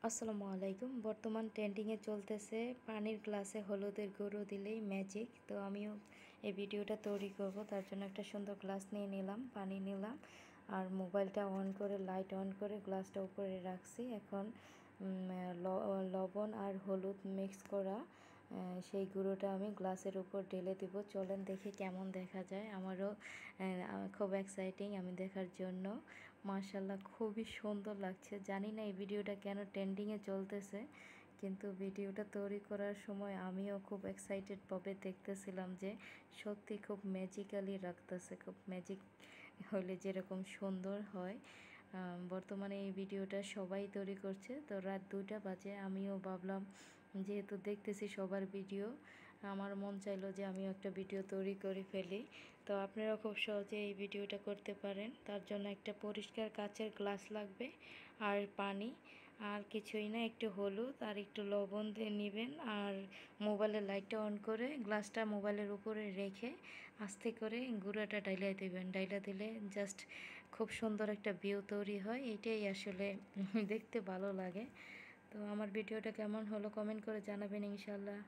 আসসালামু আলাইকুম। বর্তমান ট্রেন্ডিংয়ে চলতেছে পানির গ্লাসে হলুদের গুঁড়ো দিলেই ম্যাজিক। তো আমিও এই ভিডিওটা তৈরি করব, তার জন্য একটা সুন্দর গ্লাস নিয়ে নিলাম, পানি নিলাম আর মোবাইলটা অন করে লাইট অন করে গ্লাসটা উপরে রাখছি। এখন লবণ আর হলুদ মিক্স করা সেই গুঁড়োটা আমি গ্লাসের উপর ঢেলে দিব। চলেন দেখি কেমন দেখা যায়। আমারও খুব এক্সাইটিং আমি দেখার জন্য। মাশাআল্লাহ খুবই সুন্দর লাগছে। জানি না এই ভিডিওটা কেন ট্রেন্ডিংয়ে চলতেছে, কিন্তু ভিডিওটা তৈরি করার সময় আমিও খুব এক্সাইটেডভাবে দেখতেছিলাম যে সত্যি খুব ম্যাজিক্যালি লাগতেছে। খুব ম্যাজিক হলে যেরকম সুন্দর হয়। বর্তমানে এই ভিডিওটা সবাই তৈরি করছে। তো রাত 2টা বাজে, আমিও ভাবলাম যেহেতু দেখতেছি সবার ভিডিও, আমার মন চাইলো যে আমিও একটা ভিডিও তৈরি করে ফেলি। তো আপনারা খুব সহজে এই ভিডিওটা করতে পারেন। তার জন্য একটা পরিষ্কার কাচের গ্লাস লাগবে আর পানি, আর কিছুই না, একটু হলুদ আর একটু লবণ দিয়ে নেবেন। আর মোবাইলের লাইটটা অন করে গ্লাসটা মোবাইলের উপরে রেখে আস্তে করে গুঁড়াটা ডাইলা দেবেন। ডাইলা দিলে জাস্ট খুব সুন্দর একটা ভিউ তৈরি হয়। এটাই আসলে দেখতে ভালো লাগে। তো আমার ভিডিওটা কেমন হলো কমেন্ট করে জানাবেন ইনশাল্লাহ।